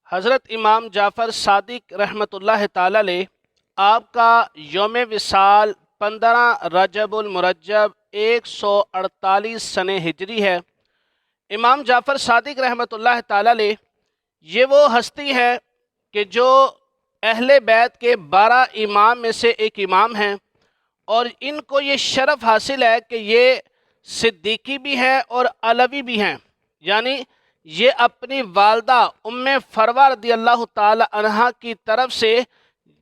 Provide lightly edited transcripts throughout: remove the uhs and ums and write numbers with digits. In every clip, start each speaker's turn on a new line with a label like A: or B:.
A: حضرت امام جعفر صادق رحمۃ اللہ تعالی علیہ آپ کا یوم وصال 15 رجب المرجب 148 سنہ ہجری ہے۔ امام جعفر صادق رحمۃ اللہ تعالی علیہ یہ وہ ہستی ہے کہ جو اہل بیت کے 12 امام میں سے ایک امام ہیں، اور ان کو یہ شرف حاصل ہے کہ یہ صدیقی بھی ہیں اور علوی بھی ہیں، یعنی یہ اپنی والدہ ام فروہ رضی اللہ تعالی عنہ کی طرف سے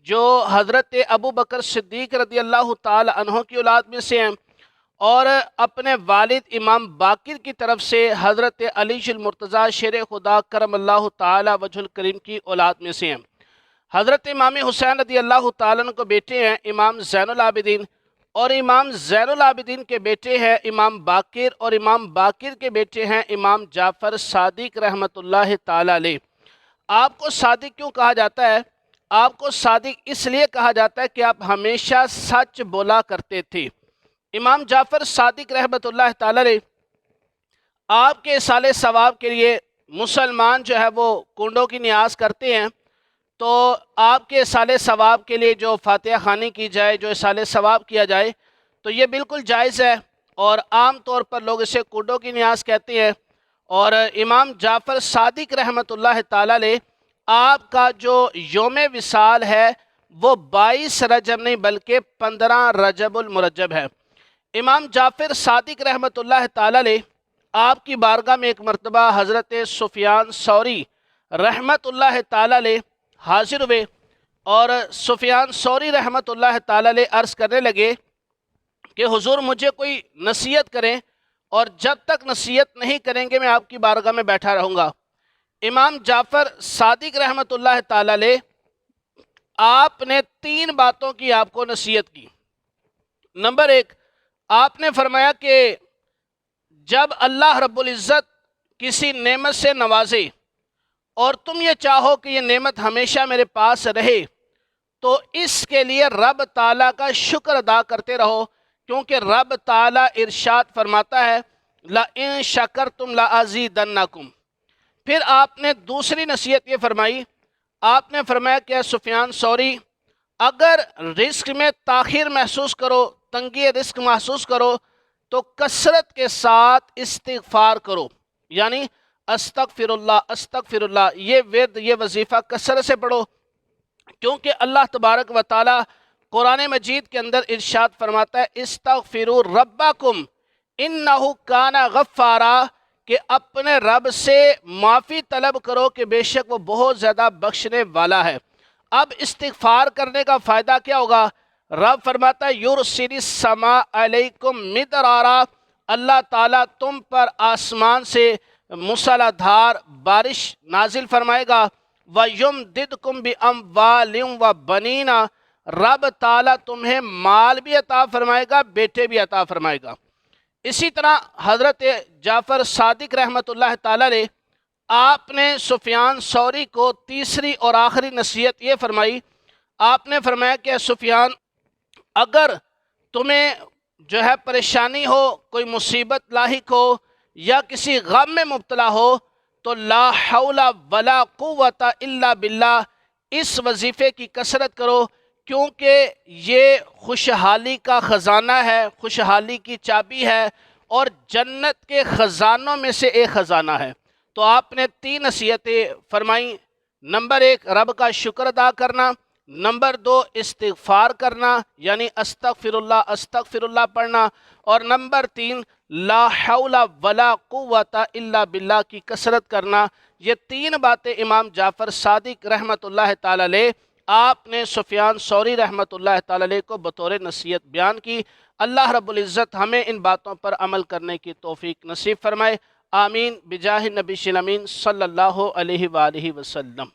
A: جو حضرت ابو بکر صدیق رضی اللہ تعالی عنہ کی اولاد میں سے ہیں، اور اپنے والد امام باقر کی طرف سے حضرت علی المرتضیٰ شیر خدا کرم اللہ تعالی وجہ الکریم کی اولاد میں سے ہیں۔ حضرت امام حسین رضی اللہ تعالیٰ عنہ کو بیٹے ہیں امام زین العابدین، اور امام زین العابدین کے بیٹے ہیں امام باقر، اور امام باقر کے بیٹے ہیں امام جعفر صادق رحمۃ اللہ تعالی علیہ۔ آپ کو صادق کیوں کہا جاتا ہے؟ آپ کو صادق اس لیے کہا جاتا ہے کہ آپ ہمیشہ سچ بولا کرتے تھے۔ امام جعفر صادق رحمۃ اللہ تعالی علیہ آپ کے اصالِ ثواب کے لیے مسلمان جو ہے وہ کنڈوں کی نیاز کرتے ہیں، تو آپ کے اصالِ ثواب کے لیے جو فاتحہ خوانی کی جائے، جو اصالِ ثواب کیا جائے، تو یہ بالکل جائز ہے، اور عام طور پر لوگ اسے کنڈوں کی نیاز کہتے ہیں۔ اور امام جعفر صادق رحمۃ اللہ تعالی علیہ آپ کا جو یوم وصال ہے وہ 22 رجب نہیں بلکہ 15 رجب المرجب ہے۔ امام جعفر صادق رحمۃ اللہ تعالی علیہ آپ کی بارگاہ میں ایک مرتبہ حضرت سفیان ثوری رحمۃ اللہ تعالی علیہ حاضر ہوئے، اور سفیان ثوری رحمۃ اللہ تعالی علیہ عرض کرنے لگے کہ حضور مجھے کوئی نصیحت کریں، اور جب تک نصیحت نہیں کریں گے میں آپ کی بارگاہ میں بیٹھا رہوں گا۔ امام جعفر صادق رحمۃ اللہ تعالی علیہ آپ نے 3 باتوں کی آپ کو نصیحت کی۔ نمبر 1، آپ نے فرمایا کہ جب اللہ رب العزت کسی نعمت سے نوازے اور تم یہ چاہو کہ یہ نعمت ہمیشہ میرے پاس رہے، تو اس کے لیے رب تعالیٰ کا شکر ادا کرتے رہو، کیونکہ رب تعالیٰ ارشاد فرماتا ہے لَإِن شَكَرْتُمْ لَأَزِيدَنَّكُمْ۔ پھر آپ نے دوسری نصیحت یہ فرمائی، آپ نے فرمایا کہ سفیان ثوری، اگر رزق میں تاخیر محسوس کرو، تنگی رزق محسوس کرو، تو کثرت کے ساتھ استغفار کرو، یعنی استغفر اللہ استغفر اللہ، یہ ورد یہ وظیفہ کثرت سے پڑھو، کیونکہ اللہ تبارک و تعالی قرآن مجید کے اندر ارشاد فرماتا ہے استغفروا ربکم انہ کان غفارا، کہ اپنے رب سے معافی طلب کرو کہ بے شک وہ بہت زیادہ بخشنے والا ہے۔ اب استغفار کرنے کا فائدہ کیا ہوگا؟ رب فرماتا ہے یرسل السماء علیکم مدرارا، اللہ تعالیٰ تم پر آسمان سے موسلا دھار بارش نازل فرمائے گا، وَيُمْدِدْكُمْ بِأَمْوَالٍ وَبَنِينَ، رب تعالیٰ تمہیں مال بھی عطا فرمائے گا، بیٹے بھی عطا فرمائے گا۔ اسی طرح حضرت جعفر صادق رحمۃ اللہ تعالی علیہ آپ نے سفیان ثوری کو تیسری اور آخری نصیحت یہ فرمائی، آپ نے فرمایا کہ سفیان، اگر تمہیں جو ہے پریشانی ہو، کوئی مصیبت لاحق ہو یا کسی غم میں مبتلا ہو، تو لا حول ولا قوت الا باللہ اس وظیفے کی کثرت کرو، کیونکہ یہ خوشحالی کا خزانہ ہے، خوشحالی کی چابی ہے، اور جنت کے خزانوں میں سے ایک خزانہ ہے۔ تو آپ نے 3 نصیحتیں فرمائیں، نمبر 1 رب کا شکر ادا کرنا، نمبر 2 استغفار کرنا یعنی استغفر اللہ پڑھنا، اور نمبر 3 لا حول ولا قوت الا باللہ کی کثرت کرنا۔ یہ 3 باتیں امام جعفر صادق رحمۃ اللہ تعالی علیہ آپ نے سفیان ثوری رحمۃ اللہ تعالی علیہ کو بطور نصیحت بیان کی۔ اللہ رب العزت ہمیں ان باتوں پر عمل کرنے کی توفیق نصیب فرمائے، آمین بجاہ نبی الامین صلی اللہ علیہ وآلہ وسلم۔